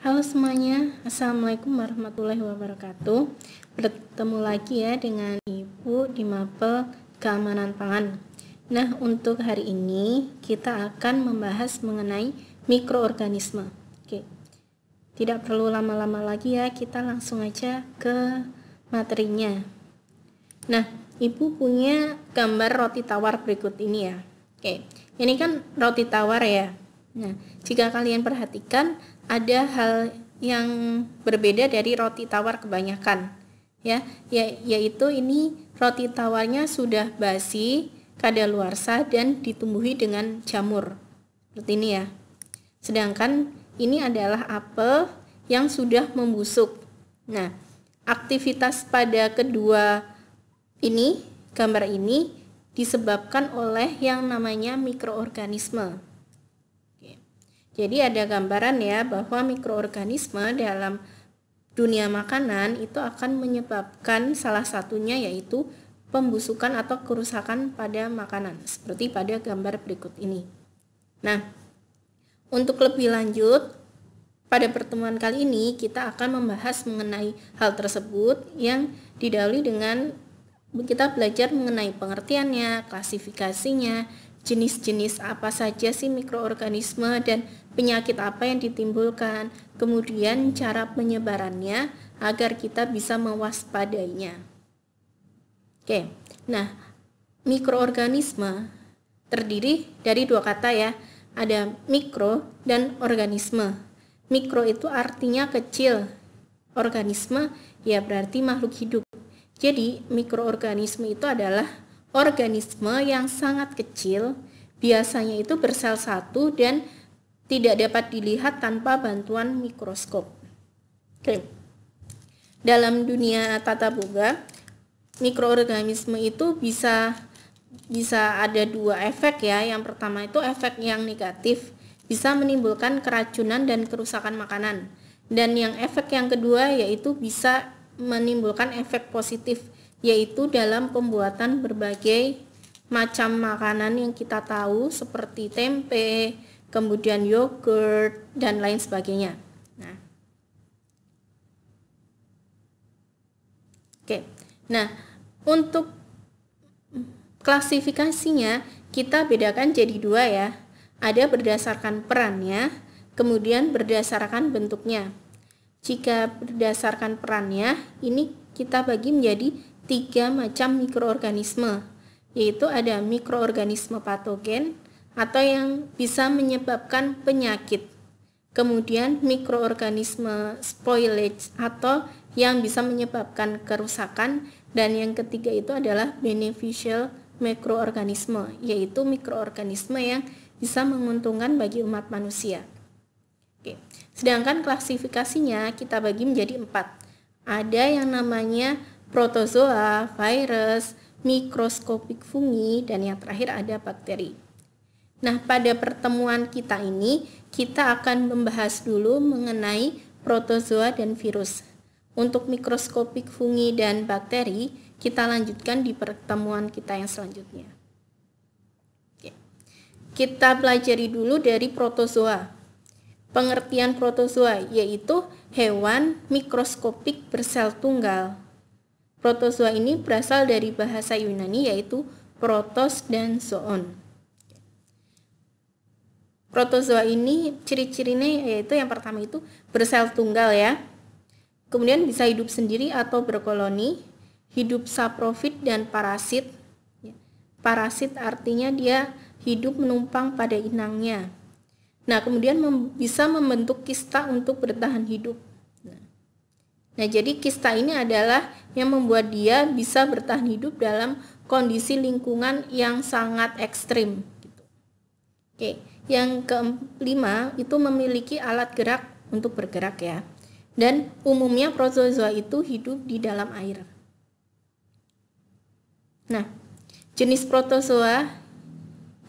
Halo semuanya, Assalamualaikum warahmatullahi wabarakatuh. Bertemu lagi ya dengan Ibu di Mapel Keamanan Pangan. Nah, untuk hari ini kita akan membahas mengenai mikroorganisme. Oke. Tidak perlu lama-lama lagi ya, kita langsung aja ke materinya. Nah, Ibu punya gambar roti tawar berikut ini ya. Oke. Ini kan roti tawar ya. Nah, jika kalian perhatikan ada hal yang berbeda dari roti tawar kebanyakan yaitu ini roti tawarnya sudah basi, kadaluarsa dan ditumbuhi dengan jamur seperti ini ya. Sedangkan ini adalah apel yang sudah membusuk. Nah, aktivitas pada kedua ini, gambar ini disebabkan oleh yang namanya mikroorganisme. Jadi ada gambaran ya bahwa mikroorganisme dalam dunia makanan itu akan menyebabkan salah satunya yaitu pembusukan atau kerusakan pada makanan seperti pada gambar berikut ini. Nah, untuk lebih lanjut pada pertemuan kali ini kita akan membahas mengenai hal tersebut yang didahului dengan kita belajar mengenai pengertiannya, klasifikasinya, jenis-jenis apa saja sih mikroorganisme dan penyakit apa yang ditimbulkan, kemudian cara penyebarannya agar kita bisa mewaspadainya. Oke, nah mikroorganisme terdiri dari dua kata ya, ada mikro dan organisme. Mikro itu artinya kecil, organisme ya berarti makhluk hidup. Jadi mikroorganisme itu adalah organisme yang sangat kecil, biasanya itu bersel satu dan tidak dapat dilihat tanpa bantuan mikroskop. Oke. Dalam dunia tata boga, mikroorganisme itu bisa ada dua efek ya. Yang pertama itu efek yang negatif, bisa menimbulkan keracunan dan kerusakan makanan. Dan yang efek yang kedua yaitu bisa menimbulkan efek positif, yaitu dalam pembuatan berbagai macam makanan yang kita tahu seperti tempe, kemudian yogurt dan lain sebagainya. Nah, oke. Nah, untuk klasifikasinya kita bedakan jadi dua ya. Ada berdasarkan perannya, kemudian berdasarkan bentuknya. Jika berdasarkan perannya, ini kita bagi menjadi 3 macam mikroorganisme, yaitu ada mikroorganisme patogen atau yang bisa menyebabkan penyakit, kemudian mikroorganisme spoilage atau yang bisa menyebabkan kerusakan, dan yang ketiga itu adalah beneficial mikroorganisme, yaitu mikroorganisme yang bisa menguntungkan bagi umat manusia. Oke. Sedangkan klasifikasinya kita bagi menjadi 4. Ada yang namanya protozoa, virus, mikroskopik fungi, dan yang terakhir ada bakteri. Nah, pada pertemuan kita ini kita akan membahas dulu mengenai protozoa dan virus. Untuk mikroskopik fungi dan bakteri kita lanjutkan di pertemuan kita yang selanjutnya. Oke. Kita pelajari dulu dari protozoa. Pengertian protozoa yaitu hewan mikroskopik bersel tunggal. Protozoa ini berasal dari bahasa Yunani yaitu protos dan zoon. Protozoa ini ciri-cirinya yaitu yang pertama itu bersel tunggal ya. Kemudian bisa hidup sendiri atau berkoloni, hidup saprofit dan parasit. Parasit artinya dia hidup menumpang pada inangnya. Nah, kemudian bisa membentuk kista untuk bertahan hidup. Nah, jadi kista ini adalah yang membuat dia bisa bertahan hidup dalam kondisi lingkungan yang sangat ekstrim. Oke, yang kelima itu memiliki alat gerak untuk bergerak ya. Dan umumnya protozoa itu hidup di dalam air. Nah, jenis protozoa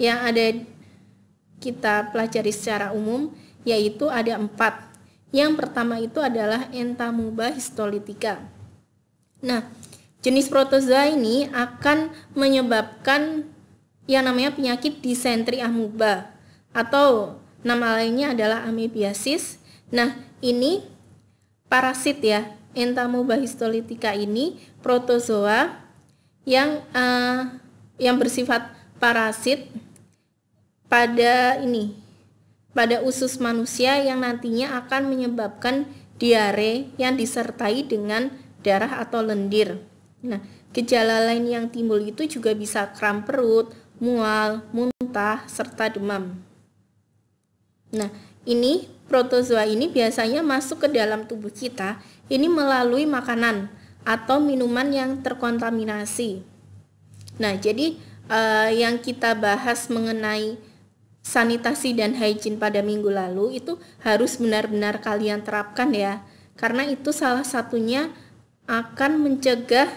yang ada kita pelajari secara umum yaitu ada 4. Yang pertama itu adalah Entamuba histolytica. Nah, jenis protozoa ini akan menyebabkan yang namanya penyakit disentri amuba atau nama lainnya adalah amebiasis Nah, ini parasit ya. Entamoeba histolytica ini protozoa yang bersifat parasit pada usus manusia yang nantinya akan menyebabkan diare yang disertai dengan darah atau lendir. Nah, gejala lain yang timbul itu juga bisa kram perut, mual, muntah, serta demam. Nah, ini protozoa ini biasanya masuk ke dalam tubuh kita ini melalui makanan atau minuman yang terkontaminasi. Nah, jadi yang kita bahas mengenai sanitasi dan hygiene pada minggu lalu itu harus benar-benar kalian terapkan ya, karena itu salah satunya akan mencegah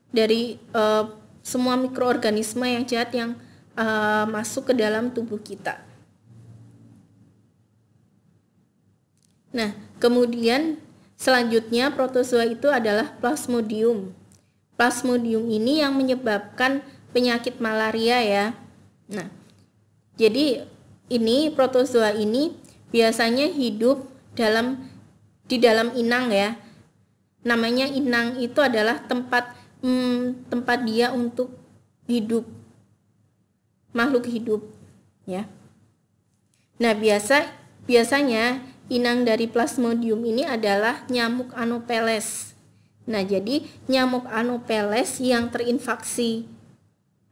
dari semua mikroorganisme yang jahat yang masuk ke dalam tubuh kita. Nah, kemudian selanjutnya protozoa itu adalah Plasmodium. Plasmodium ini yang menyebabkan penyakit malaria ya. Nah, jadi ini protozoa ini biasanya hidup di dalam inang ya. Namanya inang itu adalah tempat dia untuk hidup, makhluk hidup ya. Nah, biasanya inang dari Plasmodium ini adalah nyamuk Anopheles. Nah, jadi nyamuk Anopheles yang terinfeksi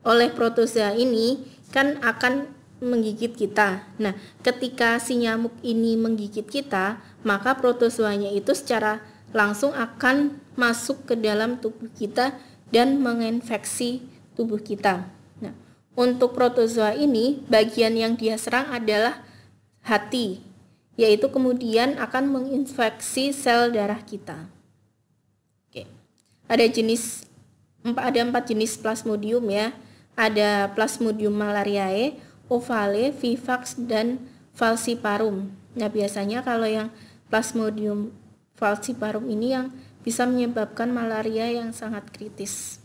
oleh protozoa ini kan akan menggigit kita. Nah, ketika si nyamuk ini menggigit kita, maka protozoanya itu secara langsung akan masuk ke dalam tubuh kita dan menginfeksi tubuh kita. Nah, untuk protozoa ini, bagian yang dia serang adalah hati, yaitu kemudian akan menginfeksi sel darah kita. Oke. Ada 4 jenis Plasmodium ya. Ada Plasmodium malariae, ovale, vivax, dan falciparum. Nah, biasanya kalau yang Plasmodium falciparum ini yang bisa menyebabkan malaria yang sangat kritis.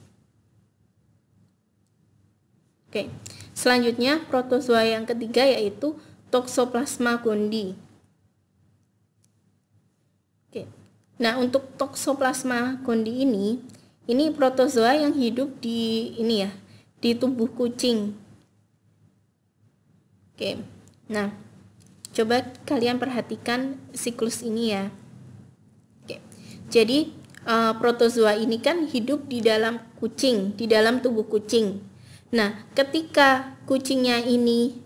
Oke. Selanjutnya protozoa yang ketiga yaitu Toxoplasma gondii. Oke. Nah, untuk Toxoplasma gondii ini protozoa yang hidup di tubuh kucing. Oke. Nah, coba kalian perhatikan siklus ini ya. Oke. Jadi protozoa ini kan hidup di dalam kucing, di dalam tubuh kucing. Nah, ketika kucingnya ini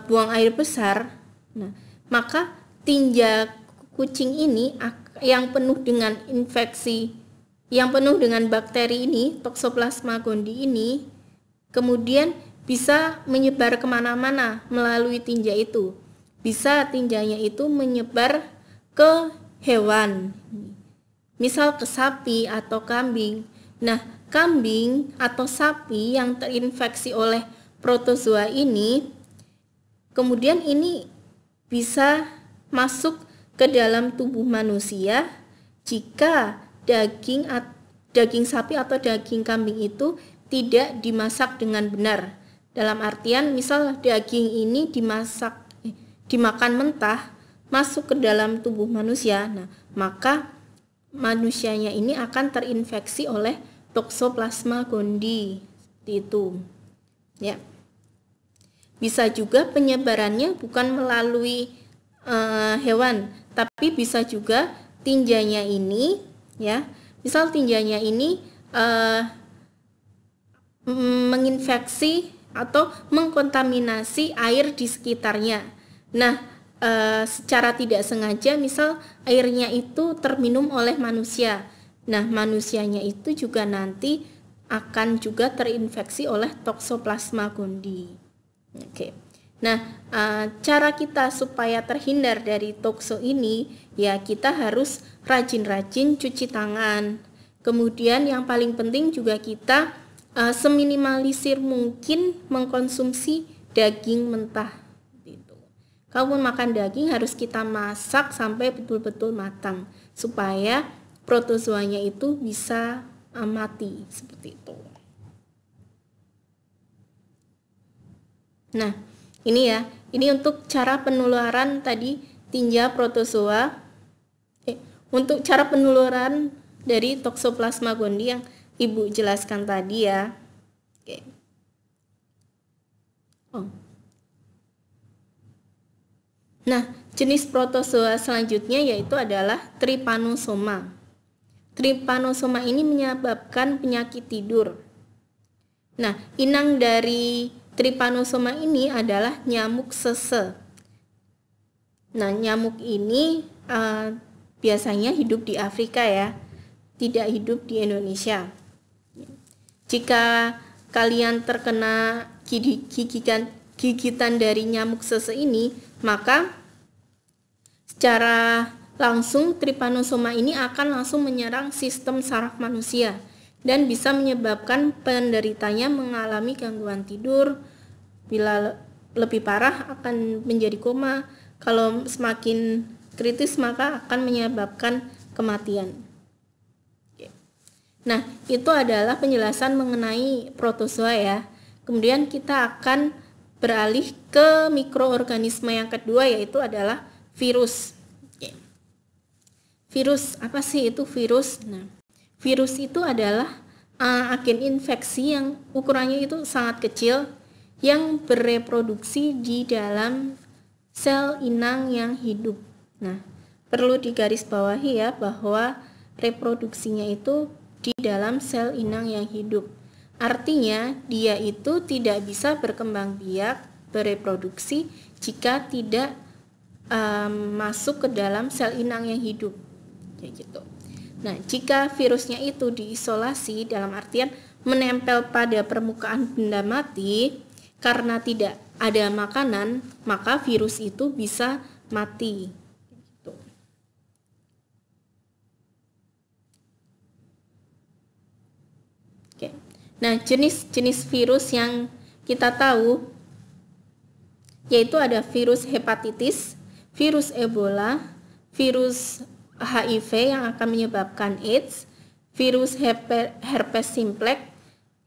buang air besar, nah, maka tinja kucing ini yang penuh dengan infeksi, yang penuh dengan bakteri ini, Toxoplasma gondii ini, kemudian bisa menyebar kemana-mana melalui tinja itu. Bisa tinjanya itu menyebar ke hewan, misal ke sapi atau kambing. Nah, kambing atau sapi yang terinfeksi oleh protozoa ini, kemudian ini bisa masuk ke dalam tubuh manusia jika daging sapi atau daging kambing itu tidak dimasak dengan benar. Dalam artian misal daging ini dimakan mentah masuk ke dalam tubuh manusia, nah maka manusianya ini akan terinfeksi oleh Toxoplasma gondii seperti itu ya. Bisa juga penyebarannya bukan melalui hewan, tapi bisa juga tinjanya ini ya, misal tinjanya ini menginfeksi atau mengkontaminasi air di sekitarnya. Nah, secara tidak sengaja misal airnya itu terminum oleh manusia. Nah, manusianya itu juga nanti akan juga terinfeksi oleh Toxoplasma gondii. Oke. Nah, cara kita supaya terhindar dari toxo ini ya kita harus rajin-rajin cuci tangan. Kemudian yang paling penting juga kita seminimalisir mungkin mengkonsumsi daging mentah. Kalaupun makan daging harus kita masak sampai betul-betul matang supaya protozoanya itu bisa mati seperti itu. Nah, ini ya, ini untuk cara penularan tadi tinja protozoa. Untuk cara penularan dari Toxoplasma gondii yang Ibu jelaskan tadi ya. Oke. Nah, jenis protozoa selanjutnya yaitu adalah Trypanosoma. Trypanosoma ini menyebabkan penyakit tidur. Nah, inang dari Trypanosoma ini adalah nyamuk sese. Nah, nyamuk ini biasanya hidup di Afrika ya, tidak hidup di Indonesia. Jika kalian terkena gigitan dari nyamuk sese ini, maka secara langsung Trypanosoma ini akan langsung menyerang sistem saraf manusia dan bisa menyebabkan penderitanya mengalami gangguan tidur. Bila lebih parah akan menjadi koma. Kalau semakin kritis maka akan menyebabkan kematian. Nah, itu adalah penjelasan mengenai protozoa ya. Kemudian kita akan beralih ke mikroorganisme yang kedua, yaitu adalah virus. Virus, apa sih itu virus? Nah, virus itu adalah agen infeksi yang ukurannya itu sangat kecil yang bereproduksi di dalam sel inang yang hidup. Nah, perlu digarisbawahi ya bahwa reproduksinya itu di dalam sel inang yang hidup. Artinya, dia itu tidak bisa berkembang biak, bereproduksi jika tidak masuk ke dalam sel inang yang hidup. Kayak gitu. Nah, jika virusnya itu diisolasi dalam artian menempel pada permukaan benda mati karena tidak ada makanan, maka virus itu bisa mati. Gitu. Oke. Nah, jenis-jenis virus yang kita tahu yaitu ada virus hepatitis, virus Ebola, virus HIV yang akan menyebabkan AIDS, virus herpes simplex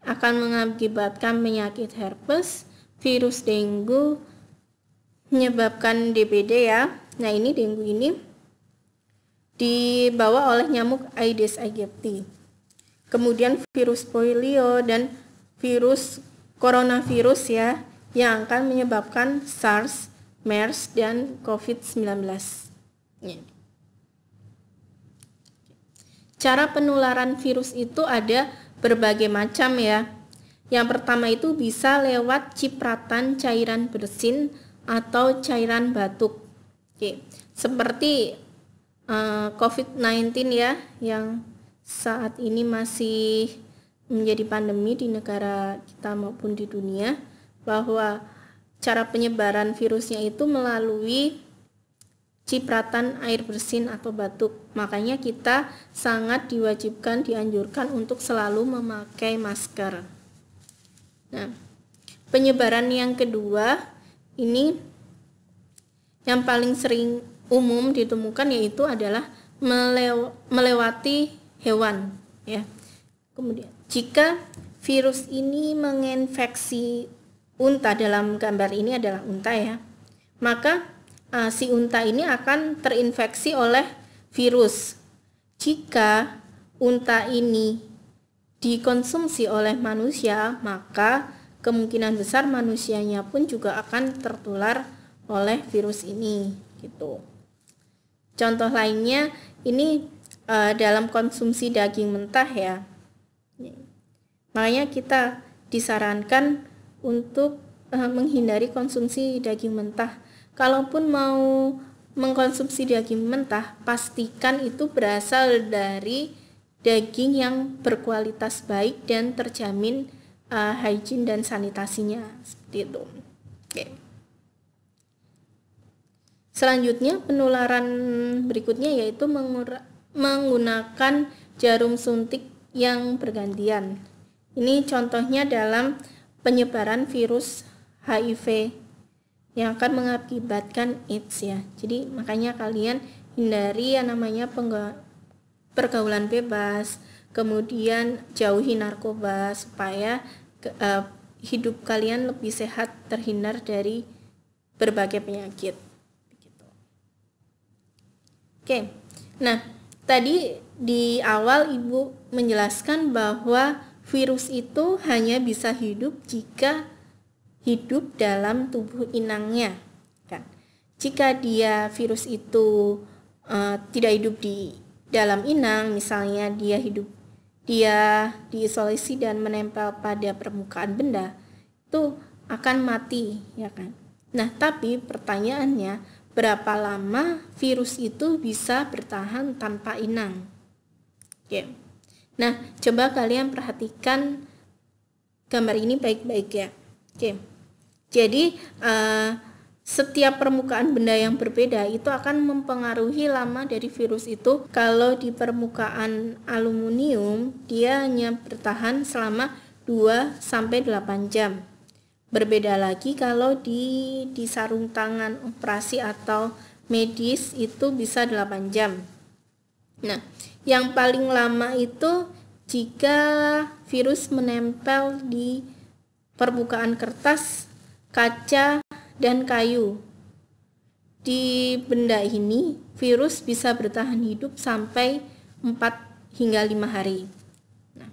akan mengakibatkan penyakit herpes, virus dengue menyebabkan DBD ya. Nah, ini dengue ini dibawa oleh nyamuk Aedes aegypti. Kemudian virus polio dan virus coronavirus ya yang akan menyebabkan SARS, MERS dan COVID-19. Ya. Cara penularan virus itu ada berbagai macam ya. Yang pertama itu bisa lewat cipratan cairan bersin atau cairan batuk. Oke. Seperti COVID-19 ya yang saat ini masih menjadi pandemi di negara kita maupun di dunia, bahwa cara penyebaran virusnya itu melalui cipratan air bersin atau batuk. Makanya kita sangat diwajibkan, dianjurkan untuk selalu memakai masker. Nah, penyebaran yang kedua ini yang paling sering umum ditemukan yaitu adalah melewati hewan ya. Kemudian jika virus ini menginfeksi unta, dalam gambar ini adalah unta ya, maka si unta ini akan terinfeksi oleh virus. Jika unta ini dikonsumsi oleh manusia, maka kemungkinan besar manusianya pun juga akan tertular oleh virus ini gitu. Contoh lainnya ini dalam konsumsi daging mentah ya. Makanya kita disarankan untuk menghindari konsumsi daging mentah. Kalaupun mau mengkonsumsi daging mentah, pastikan itu berasal dari daging yang berkualitas baik dan terjamin hygiene dan sanitasinya seperti itu. Oke. Selanjutnya penularan berikutnya yaitu menggunakan jarum suntik yang bergantian. Ini contohnya dalam penyebaran virus HIV yang akan mengakibatkan AIDS ya. Jadi makanya kalian hindari yang namanya pergaulan bebas, kemudian jauhi narkoba supaya hidup kalian lebih sehat, terhindar dari berbagai penyakit. Oke. Nah, tadi di awal Ibu menjelaskan bahwa virus itu hanya bisa hidup jika hidup dalam tubuh inangnya, kan? Jika virus itu tidak hidup di dalam inang, misalnya dia diisolasi dan menempel pada permukaan benda, itu akan mati, ya kan? Nah, tapi pertanyaannya, berapa lama virus itu bisa bertahan tanpa inang? Oke. Nah, coba kalian perhatikan gambar ini baik-baik ya. Oke. Jadi setiap permukaan benda yang berbeda itu akan mempengaruhi lama dari virus itu. Kalau di permukaan aluminium, dia hanya bertahan selama 2-8 jam. Berbeda lagi kalau di sarung tangan operasi atau medis itu bisa 8 jam. Nah, yang paling lama itu jika virus menempel di permukaan kertas, kaca, dan kayu. Di benda ini, virus bisa bertahan hidup sampai 4 hingga 5 hari. Nah,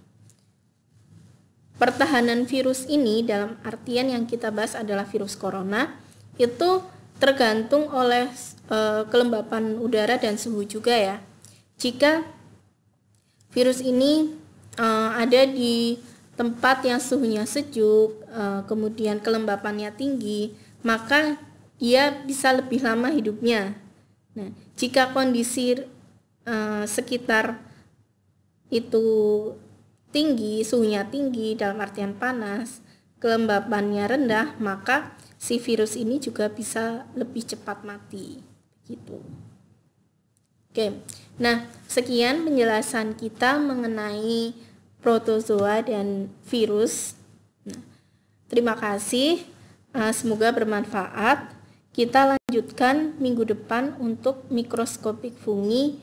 pertahanan virus ini dalam artian yang kita bahas adalah virus corona, itu tergantung oleh kelembapan udara dan suhu juga ya. Jika virus ini ada di tempat yang suhunya sejuk, kemudian kelembapannya tinggi, maka dia bisa lebih lama hidupnya. Nah, jika kondisi sekitar itu tinggi, suhunya tinggi dalam artian panas, kelembapannya rendah, maka si virus ini juga bisa lebih cepat mati. Gitu. Oke. Nah, sekian penjelasan kita mengenai protozoa dan virus. Nah, terima kasih. Semoga bermanfaat. Kita lanjutkan minggu depan untuk mikroskopik fungi